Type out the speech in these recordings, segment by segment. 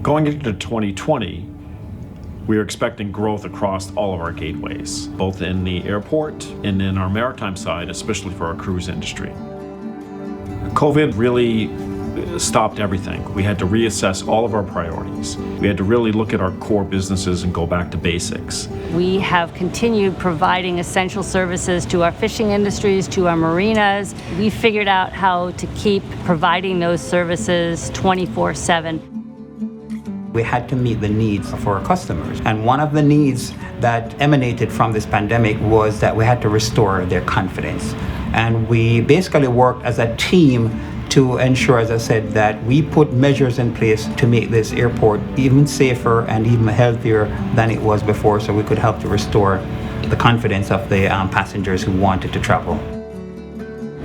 Going into 2020, we are expecting growth across all of our gateways, both in the airport and in our maritime side, especially for our cruise industry. COVID really stopped everything. We had to reassess all of our priorities. We had to really look at our core businesses and go back to basics. We have continued providing essential services to our fishing industries, to our marinas. We figured out how to keep providing those services 24/7. We had to meet the needs for our customers. And one of the needs that emanated from this pandemic was that we had to restore their confidence. And we basically worked as a team to ensure, as I said, that we put measures in place to make this airport even safer and even healthier than it was before, so we could help to restore the confidence of the passengers who wanted to travel.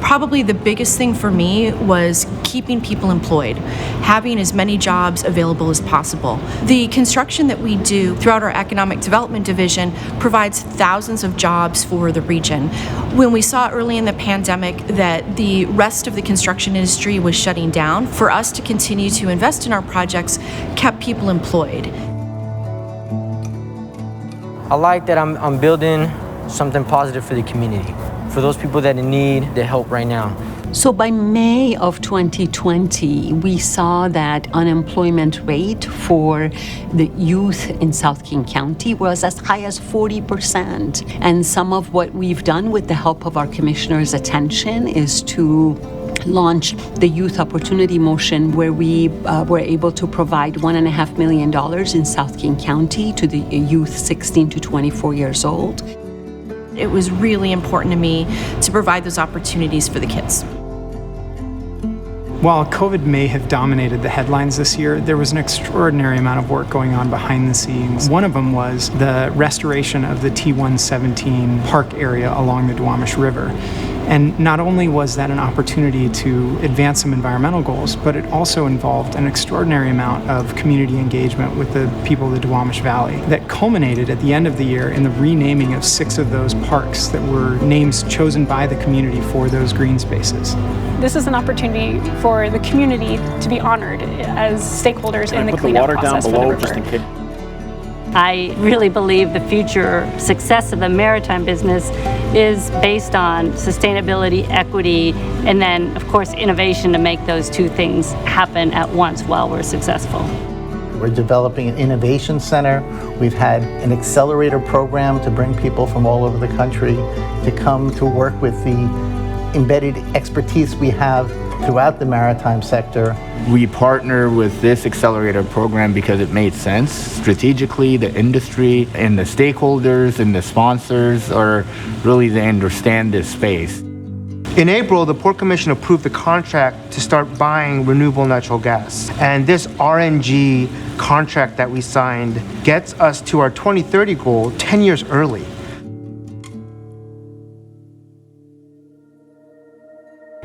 Probably the biggest thing for me was keeping people employed, having as many jobs available as possible. The construction that we do throughout our economic development division provides thousands of jobs for the region. When we saw early in the pandemic that the rest of the construction industry was shutting down, for us to continue to invest in our projects kept people employed. I like that I'm building something positive for the community, for those people that need the help right now. So by May of 2020, we saw that unemployment rate for the youth in South King County was as high as 40%. And some of what we've done with the help of our commissioner's attention is to launch the Youth Opportunity Motion, where we were able to provide $1.5 million in South King County to the youth 16 to 24 years old. It was really important to me to provide those opportunities for the kids. While COVID may have dominated the headlines this year, there was an extraordinary amount of work going on behind the scenes. One of them was the restoration of the T-117 park area along the Duwamish River. And not only was that an opportunity to advance some environmental goals, but it also involved an extraordinary amount of community engagement with the people of the Duwamish Valley that culminated at the end of the year in the renaming of 6 of those parks that were names chosen by the community for those green spaces. This is an opportunity for the community to be honored as stakeholders in the cleanup process for the river. I really believe the future success of the maritime business is based on sustainability, equity, and then, of course, innovation to make those two things happen at once while we're successful. We're developing an innovation center. We've had an accelerator program to bring people from all over the country to come to work with the embedded expertise we have throughout the maritime sector. We partner with this accelerator program because it made sense. Strategically, the industry and the stakeholders and the sponsors are really, they understand this space. In April, the Port Commission approved the contract to start buying renewable natural gas. And this RNG contract that we signed gets us to our 2030 goal 10 years early.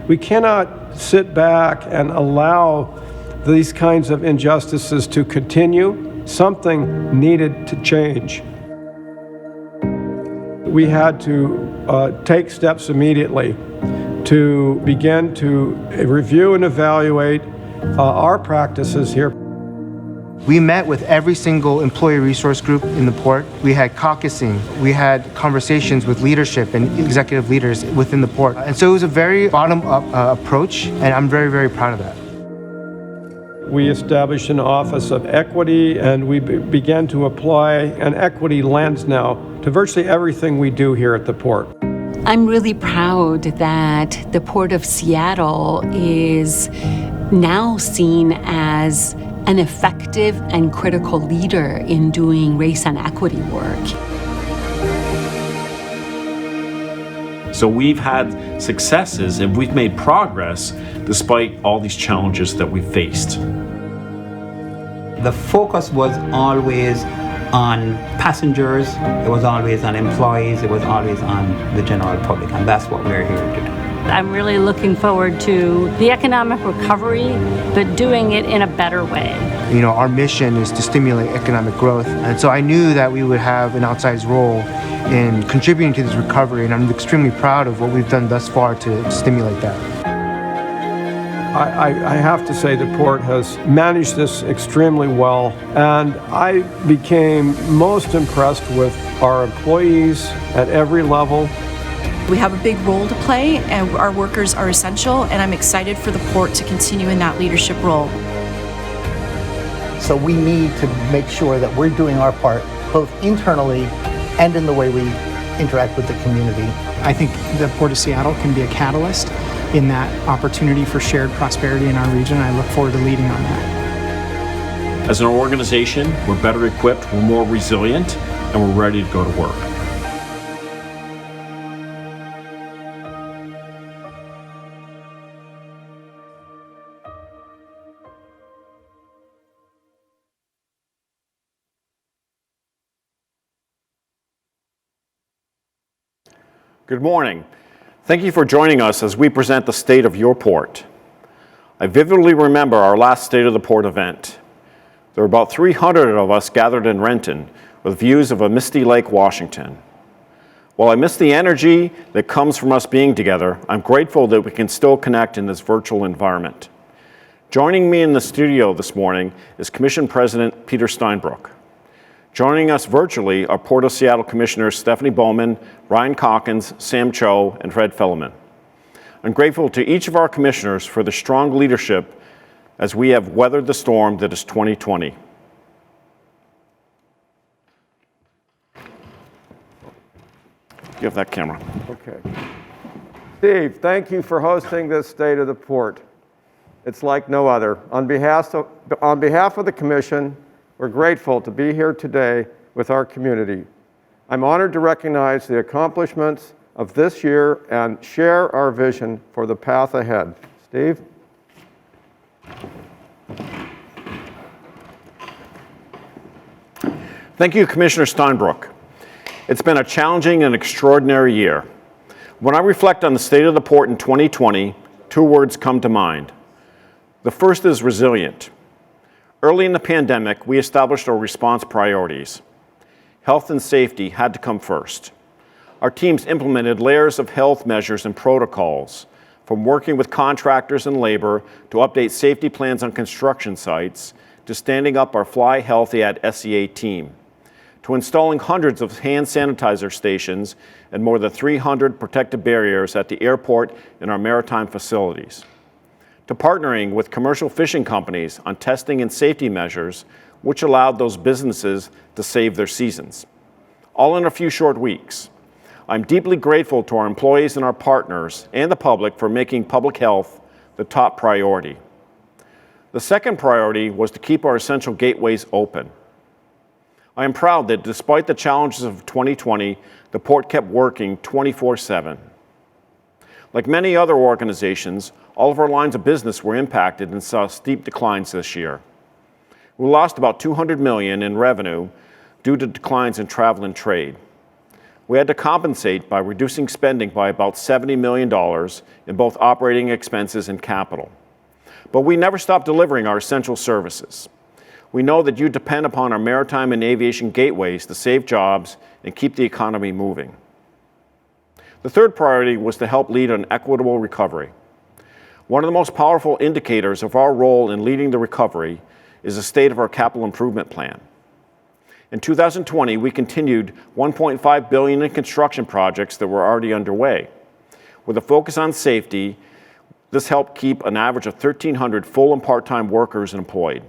We cannot sit back and allow these kinds of injustices to continue. Something needed to change. We had to take steps immediately to begin to review and evaluate our practices here. We met with every single employee resource group in the port. We had caucusing. We had conversations with leadership and executive leaders within the port. And so it was a very bottom-up approach, and I'm very, very proud of that. We established an Office of Equity, and we began to apply an equity lens now to virtually everything we do here at the port. I'm really proud that the Port of Seattle is now seen as an effective and critical leader in doing race and equity work. So we've had successes and we've made progress despite all these challenges that we faced. The focus was always on passengers, it was always on employees, it was always on the general public, and that's what we're here to do. I'm really looking forward to the economic recovery, but doing it in a better way. You know, our mission is to stimulate economic growth, and so I knew that we would have an outsized role in contributing to this recovery, and I'm extremely proud of what we've done thus far to stimulate that. I have to say the port has managed this extremely well, and I became most impressed with our employees at every level. We have a big role to play, and our workers are essential, and I'm excited for the port to continue in that leadership role. So we need to make sure that we're doing our part, both internally and in the way we interact with the community. I think the Port of Seattle can be a catalyst in that opportunity for shared prosperity in our region. I look forward to leading on that. As an organization, we're better equipped, we're more resilient, and we're ready to go to work. Good morning. Thank you for joining us as we present the state of your port. I vividly remember our last State of the Port event. There were about 300 of us gathered in Renton with views of a misty Lake Washington. While I miss the energy that comes from us being together, I'm grateful that we can still connect in this virtual environment. Joining me in the studio this morning is Commission President Peter Steinbrueck. Joining us virtually are Port of Seattle Commissioners Stephanie Bowman, Ryan Calkins, Sam Cho, and Fred Fellman. I'm grateful to each of our commissioners for the strong leadership as we have weathered the storm that is 2020. Give that camera. Okay. Steve, thank you for hosting this State of the Port. It's like no other. On behalf of the Commission, we're grateful to be here today with our community. I'm honored to recognize the accomplishments of this year and share our vision for the path ahead. Steve? Thank you, Commissioner Steinbrueck. It's been a challenging and extraordinary year. When I reflect on the state of the port in 2020, two words come to mind. The first is resilient. Early in the pandemic, we established our response priorities. Health and safety had to come first. Our teams implemented layers of health measures and protocols, from working with contractors and labor to update safety plans on construction sites, to standing up our Fly Healthy at SEA team, to installing hundreds of hand sanitizer stations and more than 300 protective barriers at the airport and our maritime facilities, to partnering with commercial fishing companies on testing and safety measures, which allowed those businesses to save their seasons, all in a few short weeks. I'm deeply grateful to our employees and our partners and the public for making public health the top priority. The second priority was to keep our essential gateways open. I am proud that despite the challenges of 2020, the port kept working 24/7. Like many other organizations, all of our lines of business were impacted and saw steep declines this year. We lost about $200 million in revenue due to declines in travel and trade. We had to compensate by reducing spending by about $70 million in both operating expenses and capital. But we never stopped delivering our essential services. We know that you depend upon our maritime and aviation gateways to save jobs and keep the economy moving. The third priority was to help lead an equitable recovery. One of the most powerful indicators of our role in leading the recovery is the state of our capital improvement plan. In 2020, we continued $1.5 billion in construction projects that were already underway. With a focus on safety, this helped keep an average of 1,300 full and part-time workers employed.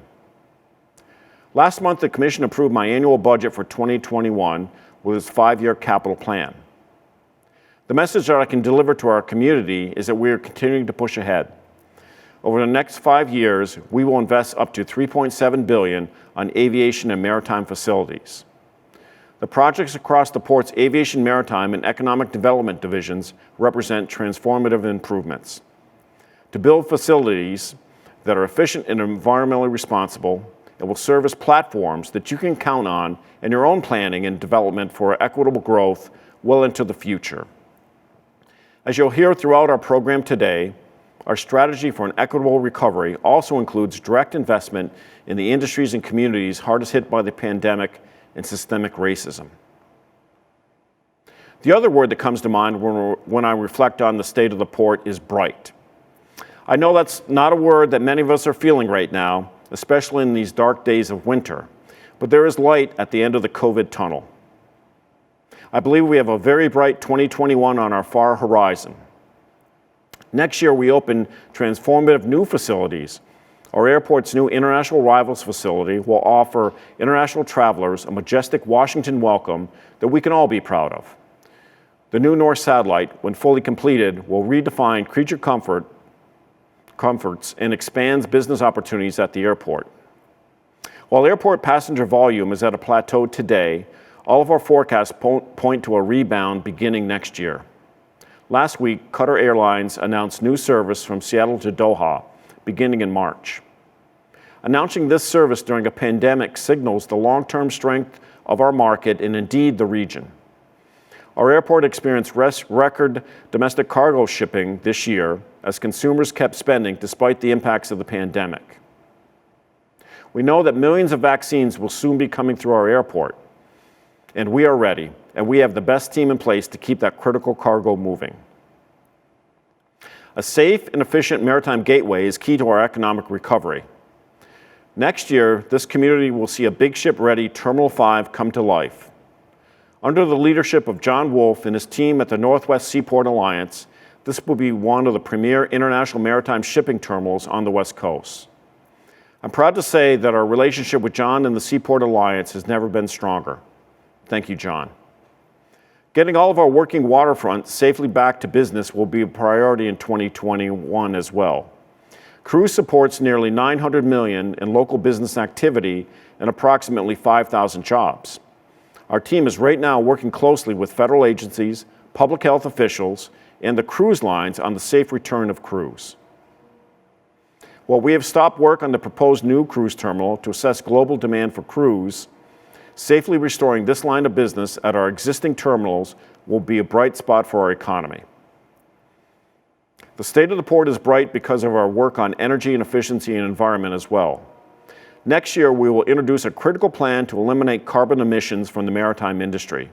Last month, the Commission approved my annual budget for 2021 with its 5-year capital plan. The message that I can deliver to our community is that we are continuing to push ahead. Over the next 5 years, we will invest up to $3.7 billion on aviation and maritime facilities. The projects across the port's aviation, maritime, and economic development divisions represent transformative improvements. To build facilities that are efficient and environmentally responsible, and will serve as platforms that you can count on in your own planning and development for equitable growth well into the future. As you'll hear throughout our program today, our strategy for an equitable recovery also includes direct investment in the industries and communities hardest hit by the pandemic and systemic racism. The other word that comes to mind when I reflect on the state of the port is bright. I know that's not a word that many of us are feeling right now, especially in these dark days of winter, but there is light at the end of the COVID tunnel. I believe we have a very bright 2021 on our far horizon. Next year, we open transformative new facilities. Our airport's new International Arrivals facility will offer international travelers a majestic Washington welcome that we can all be proud of. The new North Satellite, when fully completed, will redefine creature comforts and expands business opportunities at the airport. While airport passenger volume is at a plateau today, all of our forecasts point to a rebound beginning next year. Last week, Qatar Airlines announced new service from Seattle to Doha, beginning in March. Announcing this service during a pandemic signals the long-term strength of our market and indeed the region. Our airport experienced record domestic cargo shipping this year as consumers kept spending despite the impacts of the pandemic. We know that millions of vaccines will soon be coming through our airport, and we are ready, and we have the best team in place to keep that critical cargo moving. A safe and efficient maritime gateway is key to our economic recovery. Next year, this community will see a big ship-ready Terminal 5 come to life. Under the leadership of John Wolf and his team at the Northwest Seaport Alliance, this will be one of the premier international maritime shipping terminals on the West Coast. I'm proud to say that our relationship with John and the Seaport Alliance has never been stronger. Thank you, John. Getting all of our working waterfront safely back to business will be a priority in 2021 as well. Cruise supports nearly $900 million in local business activity and approximately 5,000 jobs. Our team is right now working closely with federal agencies, public health officials, and the cruise lines on the safe return of crews. While we have stopped work on the proposed new cruise terminal to assess global demand for cruise, safely restoring this line of business at our existing terminals will be a bright spot for our economy. The state of the port is bright because of our work on energy and efficiency and environment as well. Next year, we will introduce a critical plan to eliminate carbon emissions from the maritime industry.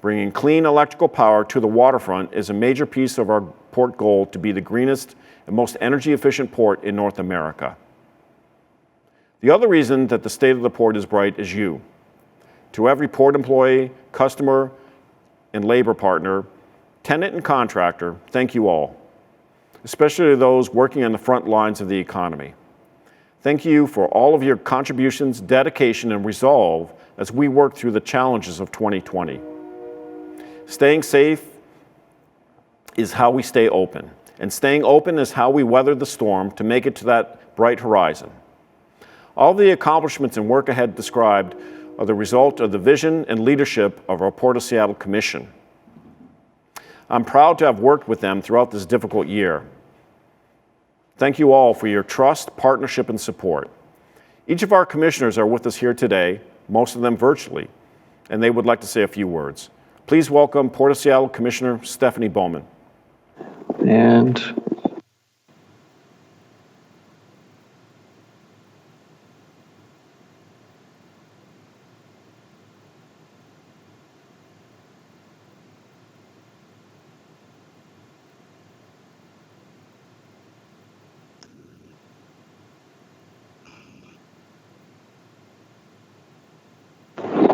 Bringing clean electrical power to the waterfront is a major piece of our port goal to be the greenest and most energy-efficient port in North America. The other reason that the state of the port is bright is you. To every port employee, customer, and labor partner, tenant and contractor, thank you all, especially those working on the front lines of the economy. Thank you for all of your contributions, dedication, and resolve as we work through the challenges of 2020. Staying safe is how we stay open, and staying open is how we weather the storm to make it to that bright horizon. All the accomplishments and work ahead described are the result of the vision and leadership of our Port of Seattle Commission. I'm proud to have worked with them throughout this difficult year. Thank you all for your trust, partnership, and support. Each of our commissioners are with us here today, most of them virtually, and they would like to say a few words. Please welcome Port of Seattle Commissioner Stephanie Bowman. And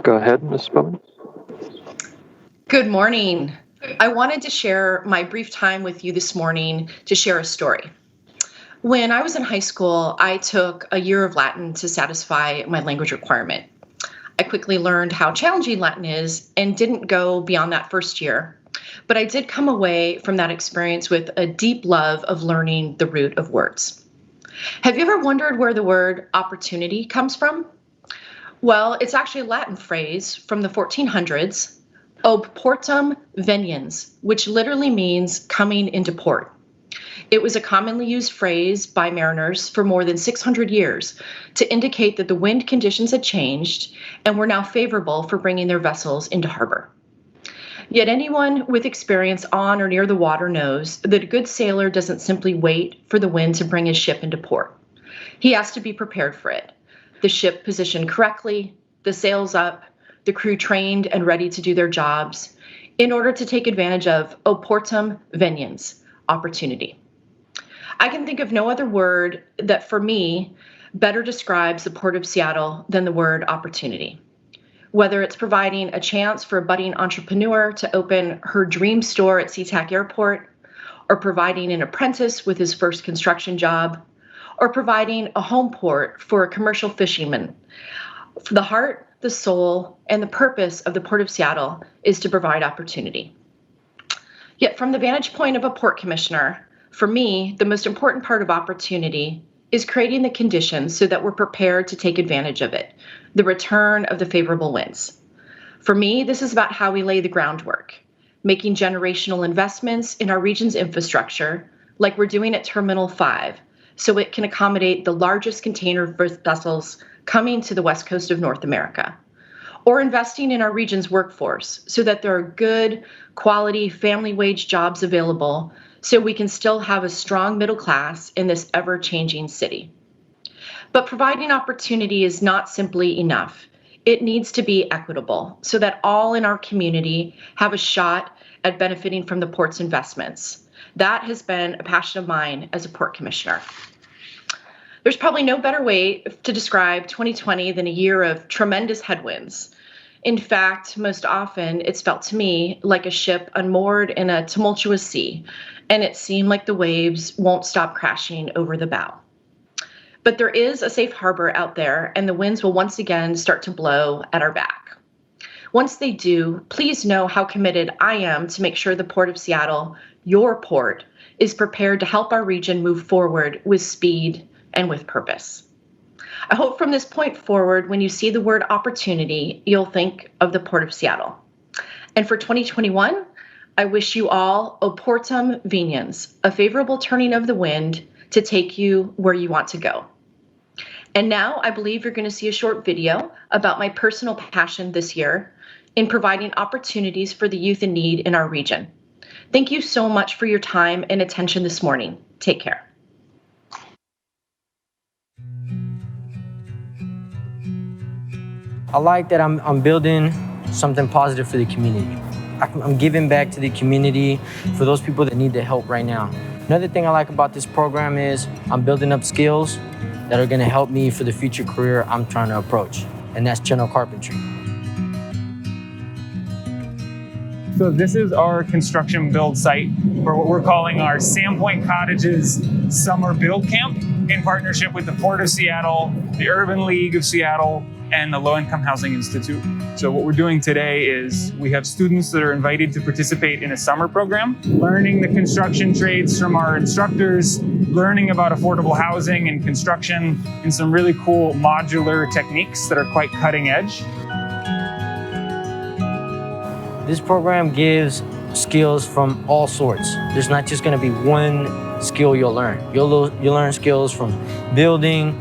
go ahead, Ms. Bowman. Good morning. I wanted to share my brief time with you this morning to share a story. When I was in high school, I took a year of Latin to satisfy my language requirement. I quickly learned how challenging Latin is and didn't go beyond that first year. But I did come away from that experience with a deep love of learning the root of words. Have you ever wondered where the word opportunity comes from? Well, it's actually a Latin phrase from the 1400s, ob portum veniens, which literally means coming into port. It was a commonly used phrase by mariners for more than 600 years to indicate that the wind conditions had changed and were now favorable for bringing their vessels into harbor. Yet anyone with experience on or near the water knows that a good sailor doesn't simply wait for the wind to bring his ship into port. He has to be prepared for it. The ship positioned correctly, the sails up, the crew trained and ready to do their jobs in order to take advantage of oportum veniens, opportunity. I can think of no other word that, for me, better describes the Port of Seattle than the word opportunity. Whether it's providing a chance for a budding entrepreneur to open her dream store at SeaTac Airport, or providing an apprentice with his first construction job, or providing a home port for a commercial fisherman. For the heart, the soul, and the purpose of the Port of Seattle is to provide opportunity. Yet from the vantage point of a port commissioner, for me, the most important part of opportunity is creating the conditions so that we're prepared to take advantage of it, the return of the favorable winds. For me, this is about how we lay the groundwork, making generational investments in our region's infrastructure, like we're doing at Terminal 5, so it can accommodate the largest container vessels coming to the west coast of North America. Or investing in our region's workforce so that there are good, quality, family wage jobs available so we can still have a strong middle class in this ever-changing city. But providing opportunity is not simply enough. It needs to be equitable so that all in our community have a shot at benefiting from the port's investments. That has been a passion of mine as a port commissioner. There's probably no better way to describe 2020 than a year of tremendous headwinds. In fact, most often it's felt to me like a ship unmoored in a tumultuous sea, and it seemed like the waves won't stop crashing over the bow. But there is a safe harbor out there, and the winds will once again start to blow at our back. Once they do, please know how committed I am to make sure the Port of Seattle, your port, is prepared to help our region move forward with speed and with purpose. I hope from this point forward, when you see the word opportunity, you'll think of the Port of Seattle. And for 2021, I wish you all oportum veniens, a favorable turning of the wind to take you where you want to go. And now I believe you're going to see a short video about my personal passion this year in providing opportunities for the youth in need in our region. Thank you so much for your time and attention this morning. Take care. I like that I'm building something positive for the community. I'm giving back to the community for those people that need the help right now. Another thing I like about this program is I'm building up skills that are gonna help me for the future career I'm trying to approach, and that's general carpentry. So this is our construction build site for what we're calling our Sandpoint Cottages Summer Build Camp in partnership with the Port of Seattle, the Urban League of Seattle, and the Low Income Housing Institute. So what we're doing today is we have students that are invited to participate in a summer program, learning the construction trades from our instructors, learning about affordable housing and construction, and some really cool modular techniques that are quite cutting edge. This program gives skills from all sorts. There's not just gonna be one skill you'll learn. You'll learn skills from building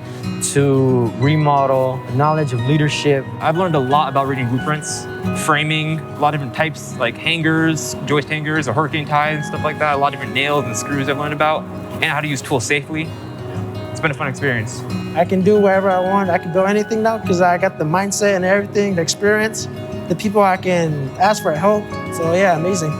to remodel, knowledge of leadership. I've learned a lot about reading blueprints, framing, a lot of different types like hangers, joist hangers, or hurricane ties and stuff like that. A lot of different nails and screws I've learned about, and how to use tools safely. It's been a fun experience. I can do whatever I want. I can build anything now because I got the mindset and everything, the experience, the people I can ask for help. So yeah, amazing.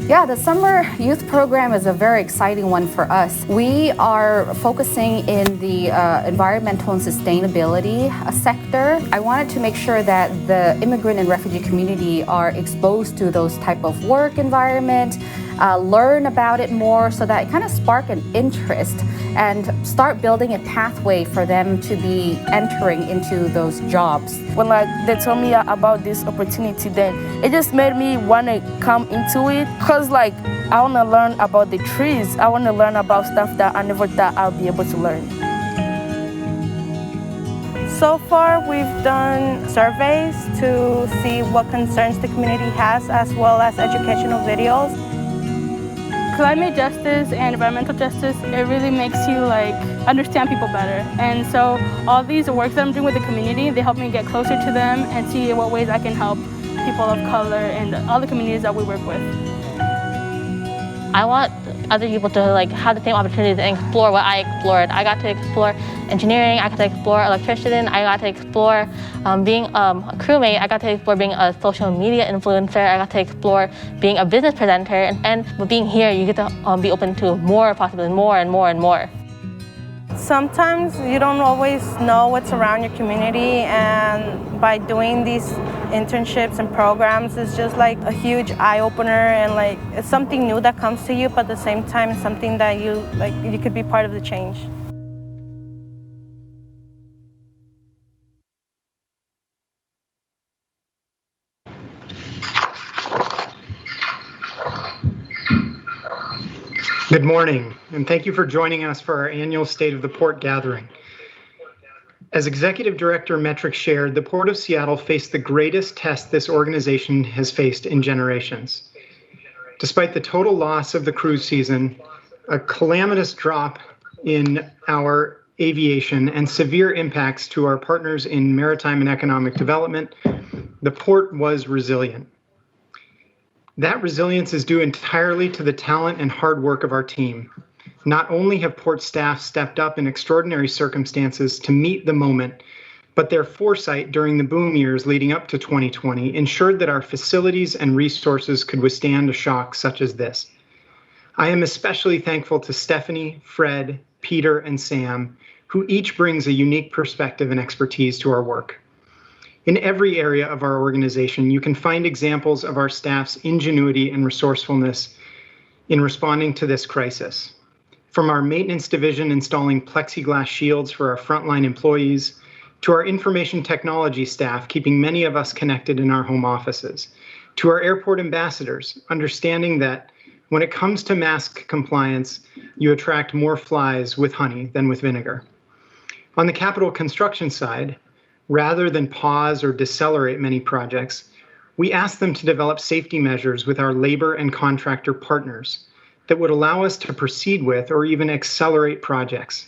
Yeah, the summer youth program is a very exciting one for us. We are focusing in the environmental and sustainability sector. I wanted to make sure that the immigrant and refugee community are exposed to those type of work environment, learn about it more so that it kind of spark an interest and start building a pathway for them to be entering into those jobs. When they told me about this opportunity, then it just made me want to come into it because I want to learn about the trees. I want to learn about stuff that I never thought I'll be able to learn. So far, we've done surveys to see what concerns the community has, as well as educational videos. Climate justice and environmental justice, it really makes you understand people better. And so all these works that I'm doing with the community, they help me get closer to them and see in what ways I can help people of color and all the communities that we work with. I want other people to like have the same opportunities and explore what I explored. I got to explore engineering, I got to explore electrician, I got to explore being a crewmate, I got to explore being a social media influencer, I got to explore being a business presenter, and with being here, you get to be open to more possibilities, more and more and more. Sometimes you don't always know what's around your community, and by doing these internships and programs, it's just like a huge eye-opener, and like it's something new that comes to you, but at the same time it's something that you could be part of the change. Good morning, and thank you for joining us for our annual State of the Port gathering. As Executive Director Metrics shared, the Port of Seattle faced the greatest test this organization has faced in generations. Despite the total loss of the cruise season, a calamitous drop in our aviation, and severe impacts to our partners in maritime and economic development, the port was resilient. That resilience is due entirely to the talent and hard work of our team. Not only have port staff stepped up in extraordinary circumstances to meet the moment, but their foresight during the boom years leading up to 2020 ensured that our facilities and resources could withstand a shock such as this. I am especially thankful to Stephanie, Fred, Peter, and Sam, who each brings a unique perspective and expertise to our work. In every area of our organization, you can find examples of our staff's ingenuity and resourcefulness in responding to this crisis. From our maintenance division installing plexiglass shields for our frontline employees, to our information technology staff keeping many of us connected in our home offices, to our airport ambassadors, understanding that when it comes to mask compliance, you attract more flies with honey than with vinegar. On the capital construction side, rather than pause or decelerate many projects, we asked them to develop safety measures with our labor and contractor partners that would allow us to proceed with or even accelerate projects,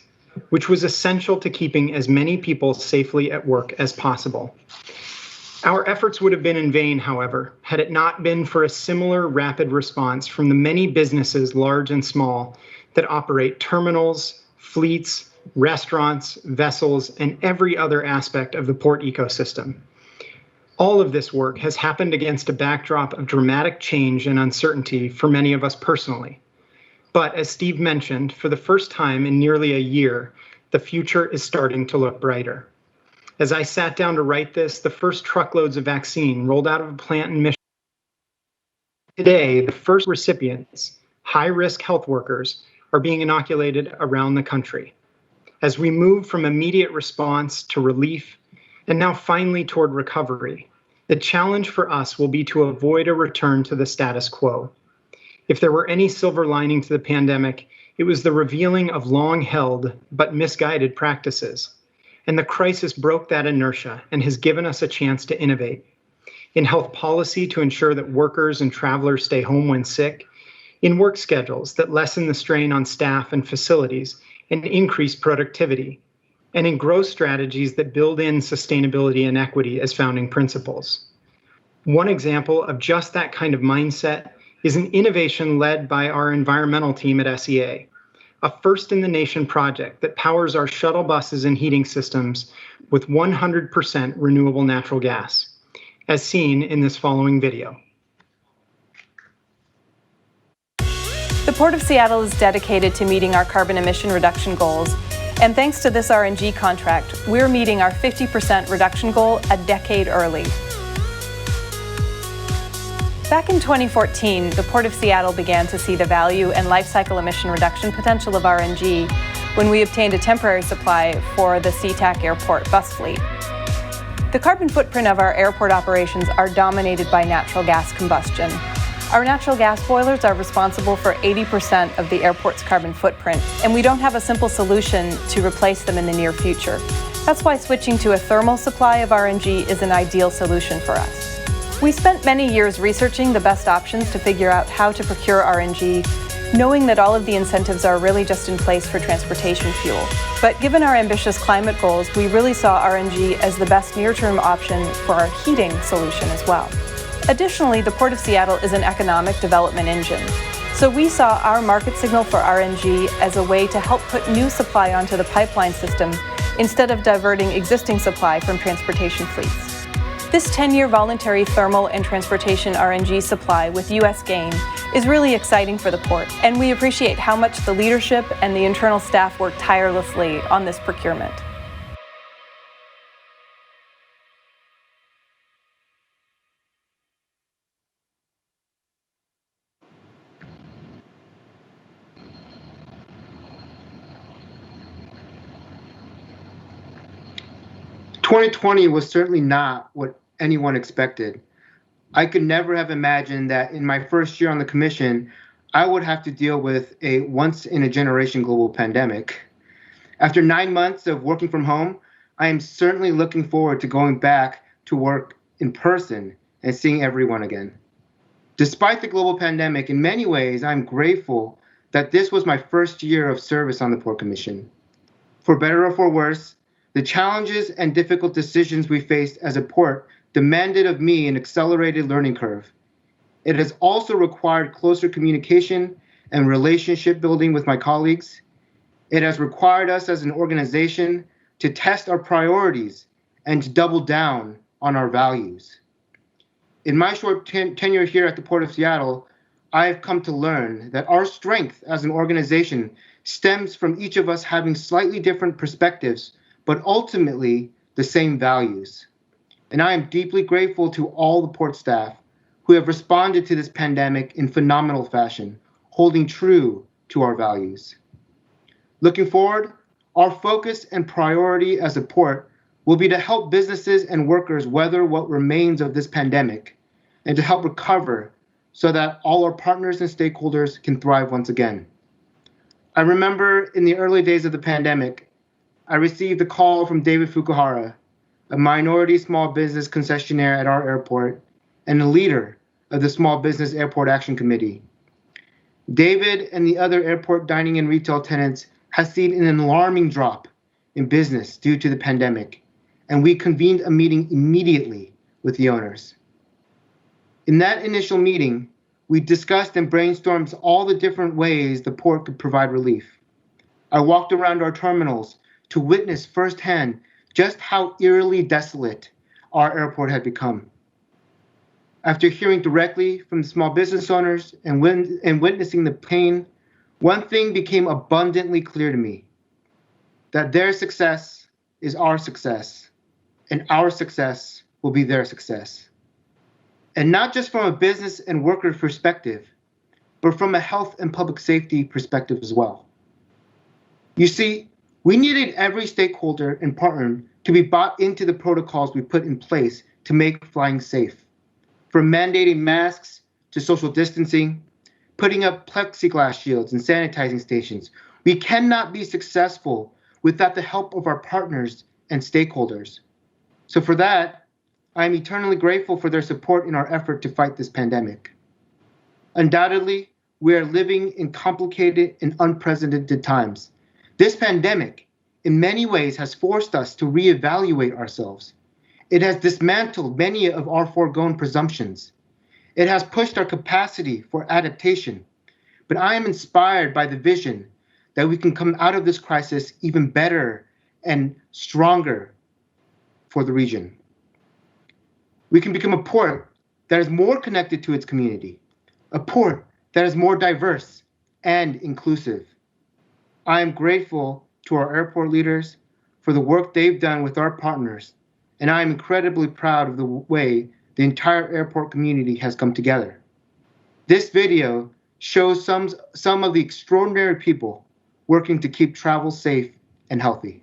which was essential to keeping as many people safely at work as possible. Our efforts would have been in vain, however, had it not been for a similar rapid response from the many businesses, large and small, that operate terminals, fleets, restaurants, vessels, and every other aspect of the port ecosystem. All of this work has happened against a backdrop of dramatic change and uncertainty for many of us personally. But as Steve mentioned, for the first time in nearly a year, the future is starting to look brighter. As I sat down to write this, the first truckloads of vaccine rolled out of a plant in Michigan. Today, the first recipients, high-risk health workers, are being inoculated around the country. As we move from immediate response to relief, and now finally toward recovery, the challenge for us will be to avoid a return to the status quo. If there were any silver lining to the pandemic, it was the revealing of long-held but misguided practices. And the crisis broke that inertia and has given us a chance to innovate. In health policy to ensure that workers and travelers stay home when sick, in work schedules that lessen the strain on staff and facilities and increase productivity, and in growth strategies that build in sustainability and equity as founding principles. One example of just that kind of mindset is an innovation led by our environmental team at SEA, a first-in-the-nation project that powers our shuttle buses and heating systems with 100% renewable natural gas, as seen in this following video. The Port of Seattle is dedicated to meeting our carbon emission reduction goals, and thanks to this RNG contract, we're meeting our 50% reduction goal a decade early. Back in 2014, the Port of Seattle began to see the value and life cycle emission reduction potential of RNG when we obtained a temporary supply for the SeaTac Airport bus fleet. The carbon footprint of our airport operations are dominated by natural gas combustion. Our natural gas boilers are responsible for 80% of the airport's carbon footprint, and we don't have a simple solution to replace them in the near future. That's why switching to a thermal supply of RNG is an ideal solution for us. We spent many years researching the best options to figure out how to procure RNG, knowing that all of the incentives are really just in place for transportation fuel. But given our ambitious climate goals, we really saw RNG as the best near-term option for our heating solution as well. Additionally, the Port of Seattle is an economic development engine. So we saw our market signal for RNG as a way to help put new supply onto the pipeline system instead of diverting existing supply from transportation fleets. This 10-year voluntary thermal and transportation RNG supply with U.S. Gain is really exciting for the port, and we appreciate how much the leadership and the internal staff work tirelessly on this procurement. "2020 was certainly not what anyone expected. I could never have imagined that in my first year on the commission, I would have to deal with a once-in-a-generation global pandemic. After 9 months of working from home, I am certainly looking forward to going back to work in person and seeing everyone again. Despite the global pandemic, in many ways, I'm grateful that this was my first year of service on the Port Commission. For better or for worse, the challenges and difficult decisions we faced as a port demanded of me an accelerated learning curve. It has also required closer communication and relationship building with my colleagues. It has required us as an organization to test our priorities and to double down on our values. In my short tenure here at the Port of Seattle, I have come to learn that our strength as an organization stems from each of us having slightly different perspectives, but ultimately the same values. And I am deeply grateful to all the port staff who have responded to this pandemic in phenomenal fashion, holding true to our values. Looking forward, our focus and priority as a port will be to help businesses and workers weather what remains of this pandemic and to help recover so that all our partners and stakeholders can thrive once again. I remember in the early days of the pandemic, I received a call from David Fukuhara, a minority small business concessionaire at our airport and a leader of the Small Business Airport Action Committee. David and the other airport dining and retail tenants have seen an alarming drop in business due to the pandemic, and we convened a meeting immediately with the owners. In that initial meeting, we discussed and brainstormed all the different ways the port could provide relief. I walked around our terminals to witness firsthand just how eerily desolate our airport had become. After hearing directly from the small business owners and witnessing the pain, one thing became abundantly clear to me, that their success is our success, and our success will be their success. And not just from a business and worker perspective, but from a health and public safety perspective as well. You see, we needed every stakeholder and partner to be bought into the protocols we put in place to make flying safe. From mandating masks to social distancing, putting up plexiglass shields and sanitizing stations, we cannot be successful without the help of our partners and stakeholders. So for that, I am eternally grateful for their support in our effort to fight this pandemic. Undoubtedly, we are living in complicated and unprecedented times. This pandemic, in many ways, has forced us to reevaluate ourselves. It has dismantled many of our foregone presumptions. It has pushed our capacity for adaptation. But I am inspired by the vision that we can come out of this crisis even better and stronger for the region. We can become a port that is more connected to its community, a port that is more diverse and inclusive. I am grateful to our airport leaders for the work they've done with our partners, and I am incredibly proud of the way the entire airport community has come together. This video shows some of the extraordinary people working to keep travel safe and healthy.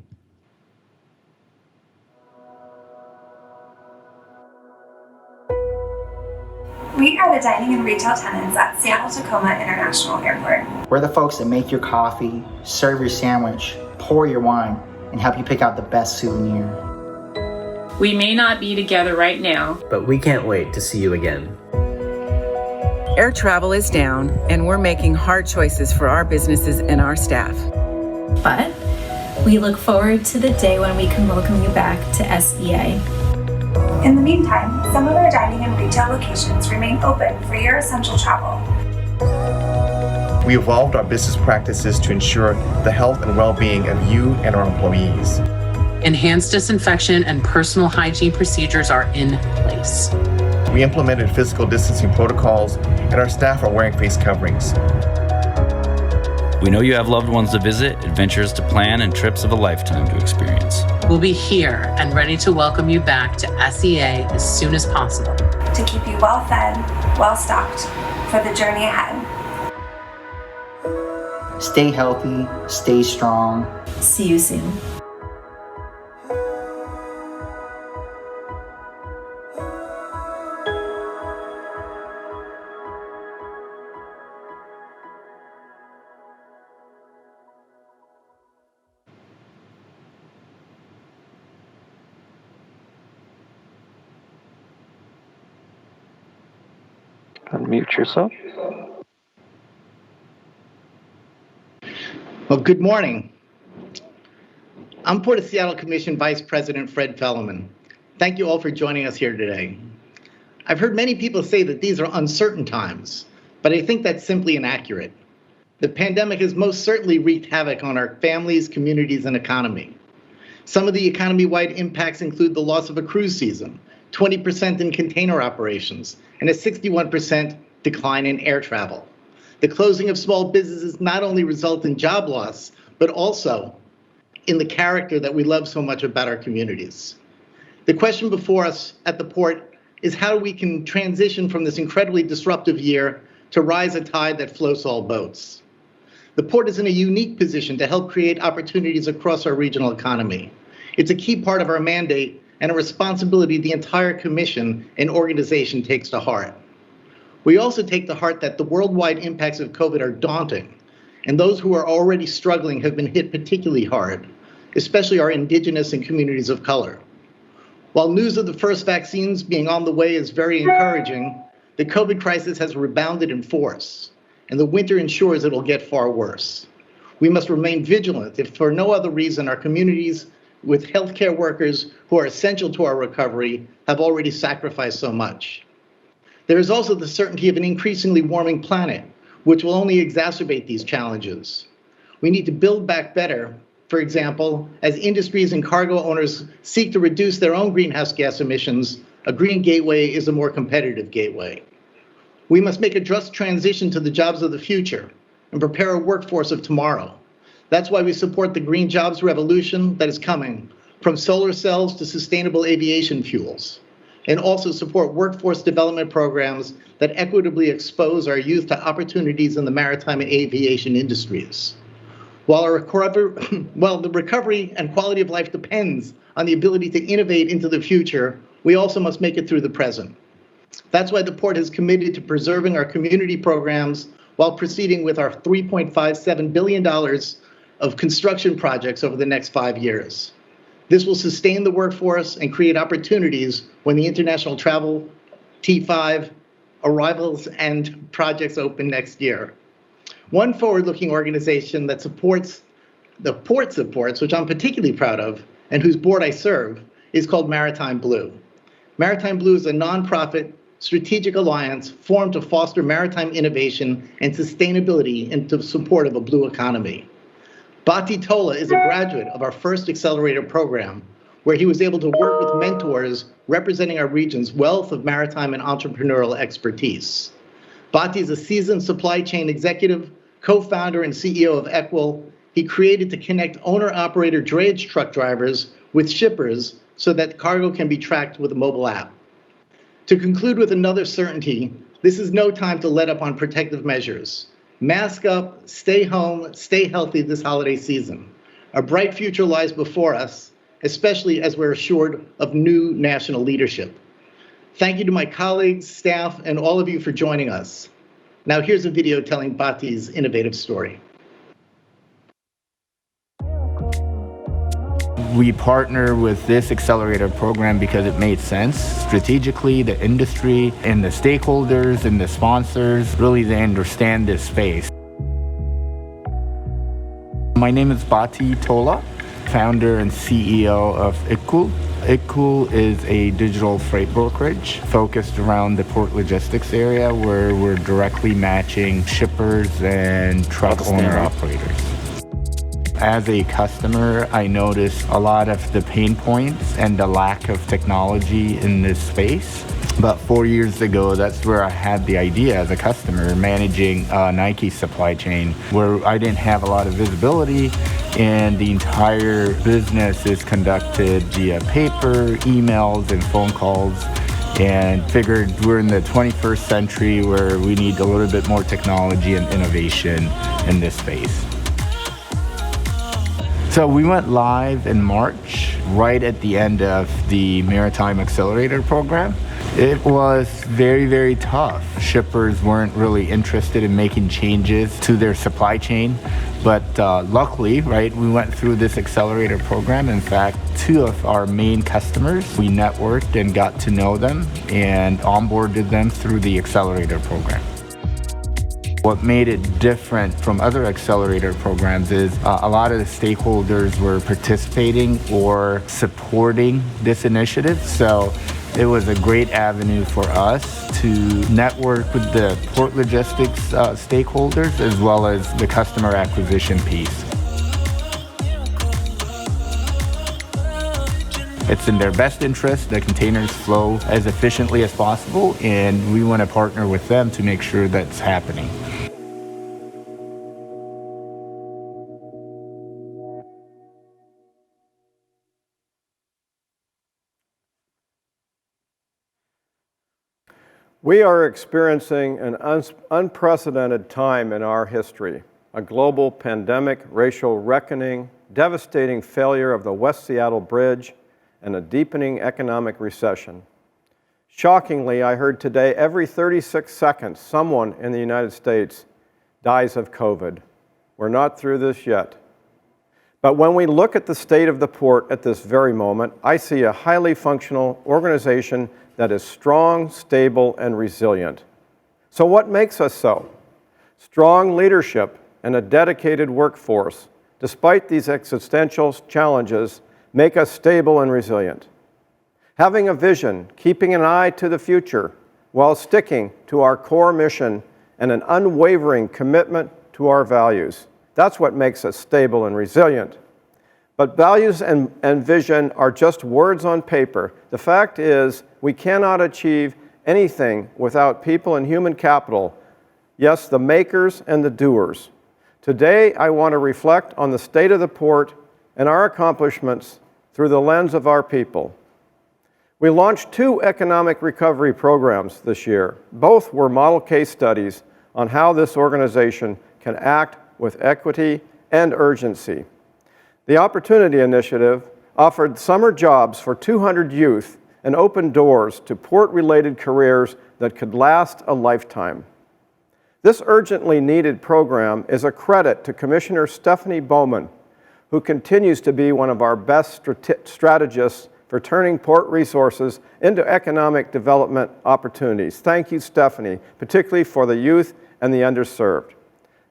We are the dining and retail tenants at Seattle-Tacoma International Airport. We're the folks that make your coffee, serve your sandwich, pour your wine, and help you pick out the best souvenir. We may not be together right now, but we can't wait to see you again. Air travel is down, and we're making hard choices for our businesses and our staff. But we look forward to the day when we can welcome you back to SEA. In the meantime, some of our dining and retail locations remain open for your essential travel. We evolved our business practices to ensure the health and well-being of you and our employees. Enhanced disinfection and personal hygiene procedures are in place. We implemented physical distancing protocols, and our staff are wearing face coverings. We know you have loved ones to visit, adventures to plan, and trips of a lifetime to experience. We'll be here and ready to welcome you back to SEA as soon as possible. To keep you well fed, well stocked for the journey ahead. Stay healthy, stay strong. See you soon. Unmute yourself. Well, good morning. I'm Port of Seattle Commission Vice President Fred Felleman. Thank you all for joining us here today. I've heard many people say that these are uncertain times, but I think that's simply inaccurate. The pandemic has most certainly wreaked havoc on our families, communities, and economy. Some of the economy-wide impacts include the loss of a cruise season, 20% in container operations, and a 61% decline in air travel. The closing of small businesses not only result in job loss, but also in the character that we love so much about our communities. The question before us at the port is how we can transition from this incredibly disruptive year to rise a tide that floats all boats. The port is in a unique position to help create opportunities across our regional economy. It's a key part of our mandate and a responsibility the entire commission and organization takes to heart. We also take to heart that the worldwide impacts of COVID are daunting, and those who are already struggling have been hit particularly hard, especially our indigenous and communities of color. While news of the first vaccines being on the way is very encouraging, the COVID crisis has rebounded in force, and the winter ensures it will get far worse. We must remain vigilant if for no other reason our communities with healthcare workers who are essential to our recovery have already sacrificed so much. There is also the certainty of an increasingly warming planet, which will only exacerbate these challenges. We need to build back better, for example, as industries and cargo owners seek to reduce their own greenhouse gas emissions, a green gateway is a more competitive gateway. We must make a just transition to the jobs of the future and prepare a workforce of tomorrow. That's why we support the green jobs revolution that is coming, from solar cells to sustainable aviation fuels, and also support workforce development programs that equitably expose our youth to opportunities in the maritime and aviation industries. While the recovery and quality of life depends on the ability to innovate into the future, we also must make it through the present. That's why the port is committed to preserving our community programs while proceeding with our $3.57 billion of construction projects over the next 5 years. This will sustain the workforce and create opportunities when the international travel T5 arrivals and projects open next year. One forward-looking organization that supports the port supports, which I'm particularly proud of, and whose board I serve, is called Maritime Blue. Maritime Blue is a nonprofit strategic alliance formed to foster maritime innovation and sustainability into support of a blue economy. Bhati Tola is a graduate of our first accelerator program, where he was able to work with mentors representing our region's wealth of maritime and entrepreneurial expertise. Bhati is a seasoned supply chain executive, co-founder and CEO of Equal. He created to connect owner-operator drayage truck drivers with shippers so that cargo can be tracked with a mobile app. To conclude with another certainty, this is no time to let up on protective measures. Mask up, stay home, stay healthy this holiday season. A bright future lies before us, especially as we're assured of new national leadership. Thank you to my colleagues, staff, and all of you for joining us. Now here's a video telling Bhati's innovative story. We partner with this accelerator program because it made sense. Strategically, the industry and the stakeholders and the sponsors, really they understand this space. My name is Bhati Tola, founder and CEO of Equal. ITCOOL is a digital freight brokerage focused around the port logistics area where we're directly matching shippers and truck owner-operators. As a customer, I noticed a lot of the pain points and the lack of technology in this space. About 4 years ago, that's where I had the idea as a customer managing Nike's supply chain, where I didn't have a lot of visibility and the entire business is conducted via paper, emails, and phone calls, and figured we're in the 21st century where we need a little bit more technology and innovation in this space. So we went live in March, right at the end of the Maritime Accelerator program. It was very, very tough. Shippers weren't really interested in making changes to their supply chain, but luckily, right, we went through this accelerator program. In fact, 2 of our main customers, we networked and got to know them and onboarded them through the accelerator program. What made it different from other accelerator programs is a lot of the stakeholders were participating or supporting this initiative. So it was a great avenue for us to network with the port logistics stakeholders as well as the customer acquisition piece. It's in their best interest that containers flow as efficiently as possible, and we want to partner with them to make sure that's happening. We are experiencing an unprecedented time in our history, a global pandemic, racial reckoning, devastating failure of the West Seattle Bridge, and a deepening economic recession. Shockingly, I heard today every 36 seconds someone in the United States dies of COVID. We're not through this yet. But when we look at the state of the port at this very moment, I see a highly functional organization that is strong, stable, and resilient. So what makes us so? Strong leadership and a dedicated workforce, despite these existential challenges, make us stable and resilient. Having a vision, keeping an eye to the future, while sticking to our core mission and an unwavering commitment to our values. That's what makes us stable and resilient. But values and vision are just words on paper. The fact is, we cannot achieve anything without people and human capital. Yes, the makers and the doers. Today, I want to reflect on the state of the port and our accomplishments through the lens of our people. We launched 2 economic recovery programs this year. Both were model case studies on how this organization can act with equity and urgency. The Opportunity Initiative offered summer jobs for 200 youth and opened doors to port-related careers that could last a lifetime. This urgently needed program is a credit to Commissioner Stephanie Bowman, who continues to be one of our best strategists for turning port resources into economic development opportunities. Thank you, Stephanie, particularly for the youth and the underserved.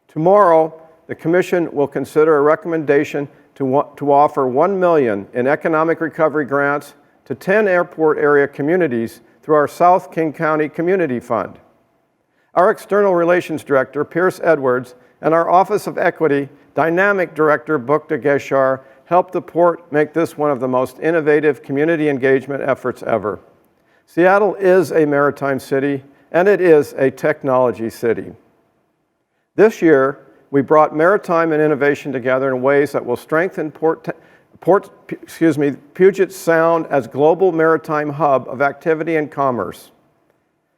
Tomorrow, the Commission will consider a recommendation to offer $1 million in economic recovery grants to 10 airport area communities through our South King County Community Fund. Our External Relations Director, Pierce Edwards, and our Office of Equity Dynamic Director, Bukta Geshar, helped the port make this one of the most innovative community engagement efforts ever. Seattle is a maritime city, and it is a technology city. This year, we brought maritime and innovation together in ways that will strengthen Puget Sound as global maritime hub of activity and commerce.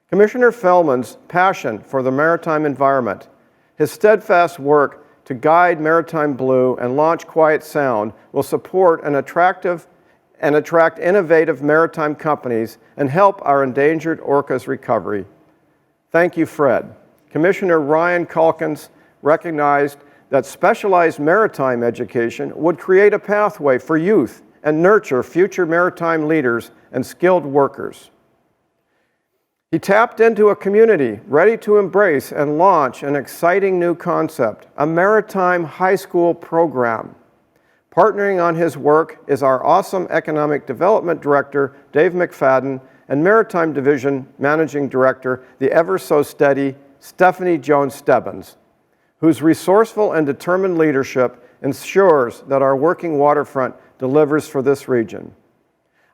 Commissioner Feldman's passion for the maritime environment, his steadfast work to guide Maritime Blue and launch Quiet Sound will support and attract innovative maritime companies and help our endangered orcas recovery. Thank you, Fred. Commissioner Ryan Calkins recognized that specialized maritime education would create a pathway for youth and nurture future maritime leaders and skilled workers. He tapped into a community ready to embrace and launch an exciting new concept, a maritime high school program. Partnering on his work is our awesome Economic Development Director, Dave McFadden, and Maritime Division Managing Director, the ever-so-steady Stephanie Jones-Stebbins, whose resourceful and determined leadership ensures that our working waterfront delivers for this region.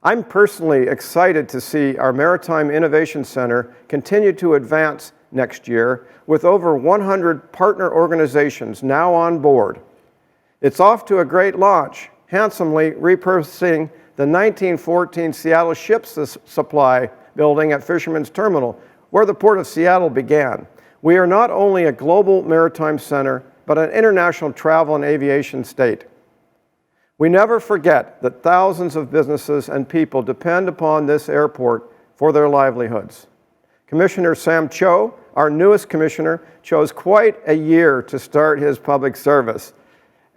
I'm personally excited to see our Maritime Innovation Center continue to advance next year with over 100 partner organizations now on board. It's off to a great launch, handsomely repurposing the 1914 Seattle Ships Supply building at Fisherman's Terminal, where the Port of Seattle began. We are not only a global maritime center, but an international travel and aviation state. We never forget that thousands of businesses and people depend upon this airport for their livelihoods. Commissioner Sam Cho, our newest commissioner, chose quite a year to start his public service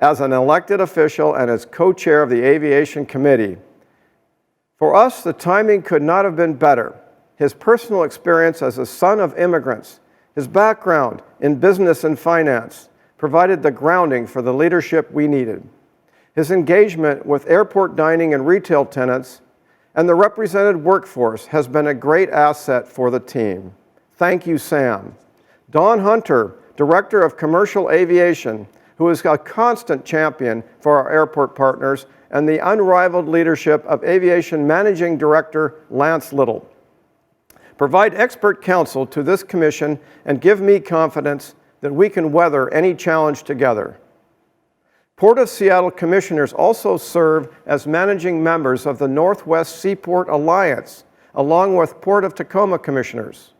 as an elected official and as co-chair of the Aviation Committee. For us, the timing could not have been better. His personal experience as a son of immigrants, his background in business and finance, provided the grounding for the leadership we needed. His engagement with airport dining and retail tenants and the represented workforce has been a great asset for the team. Thank you, Sam. Don Hunter, Director of Commercial Aviation, who is a constant champion for our airport partners, and the unrivaled leadership of Aviation Managing Director Lance Little. Provide expert counsel to this commission and give me confidence that we can weather any challenge together. Port of Seattle commissioners also serve as managing members of the Northwest Seaport Alliance, along with Port of Tacoma commissioners.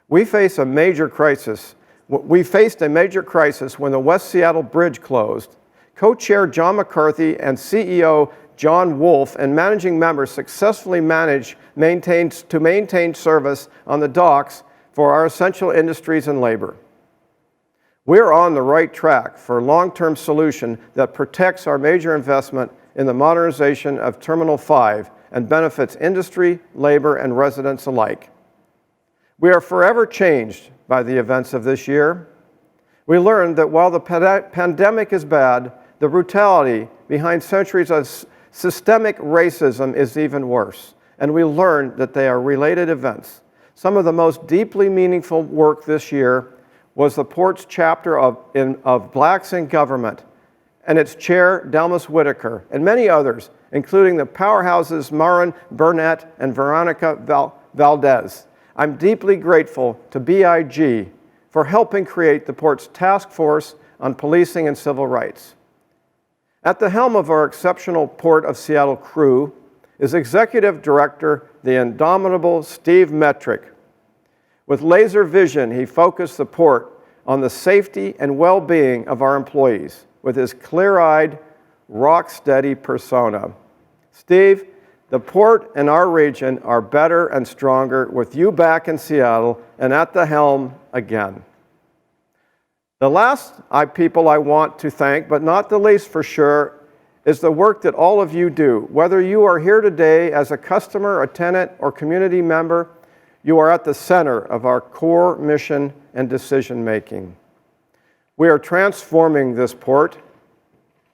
We faced a major crisis when the West Seattle Bridge closed. Co-chair John McCarthy and CEO John Wolf and managing members successfully maintained service on the docks for our essential industries and labor. We're on the right track for a long-term solution that protects our major investment in the modernization of Terminal 5 and benefits industry, labor, and residents alike. We are forever changed by the events of this year. We learned that while the pandemic is bad, the brutality behind centuries of systemic racism is even worse, and we learned that they are related events. Some of the most deeply meaningful work this year was the Port's chapter of Blacks in Government and its chair, Delmas Whitaker, and many others, including the powerhouses Marin Burnett and Veronica Valdez. I'm deeply grateful to BIG for helping create the Port's task force on policing and civil rights. At the helm of our exceptional Port of Seattle crew is Executive Director, the indomitable Steve Metrick. With laser vision, he focused the Port on the safety and well-being of our employees with his clear-eyed, rock-steady persona. Steve, the Port and our region are better and stronger with you back in Seattle and at the helm again. The last people I want to thank, but not the least for sure, is the work that all of you do. Whether you are here today as a customer, a tenant, or community member, you are at the center of our core mission and decision making. We are transforming this port.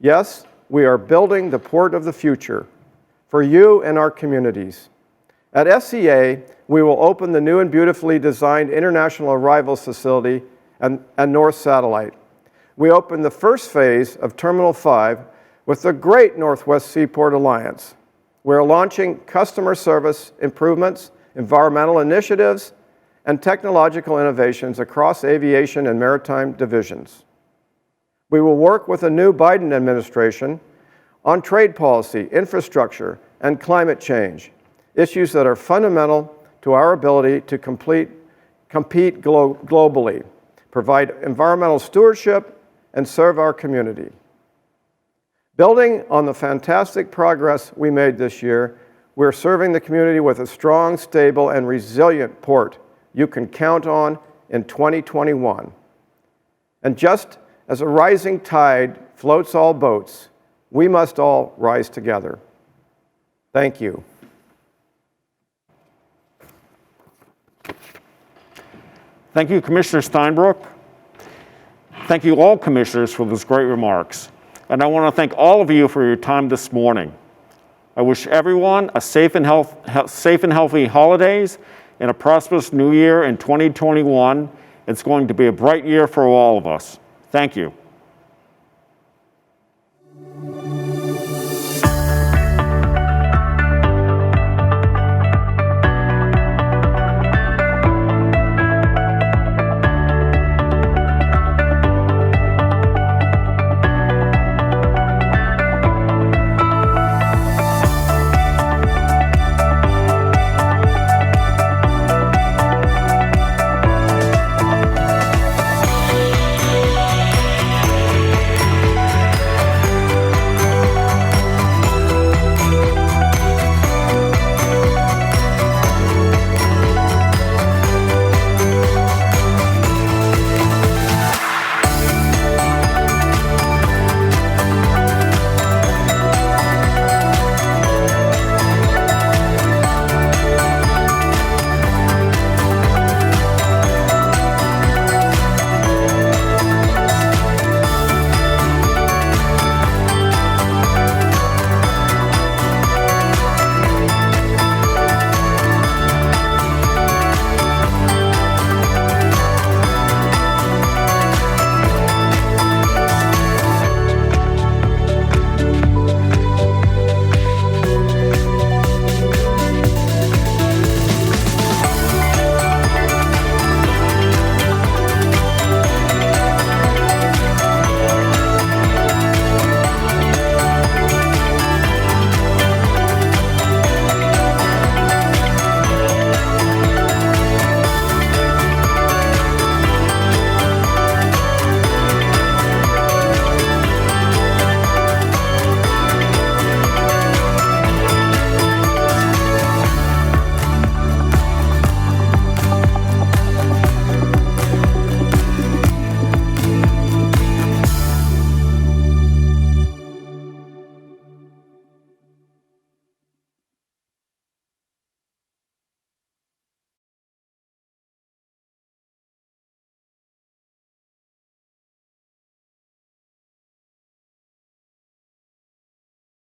Yes, we are building the port of the future for you and our communities. At SEA, we will open the new and beautifully designed International Arrivals Facility and North Satellite. We opened the first phase of Terminal 5 with the great Northwest Seaport Alliance. We're launching customer service improvements, environmental initiatives, and technological innovations across aviation and maritime divisions. We will work with the new Biden administration on trade policy, infrastructure, and climate change, issues that are fundamental to our ability to compete globally, provide environmental stewardship, and serve our community. Building on the fantastic progress we made this year, we're serving the community with a strong, stable, and resilient port you can count on in 2021. And just as a rising tide floats all boats, we must all rise together. Thank you. Thank you, Commissioner Steinbrueck. Thank you all commissioners for those great remarks. And I want to thank all of you for your time this morning. I wish everyone a safe and healthy holidays and a prosperous new year in 2021. It's going to be a bright year for all of us. Thank you.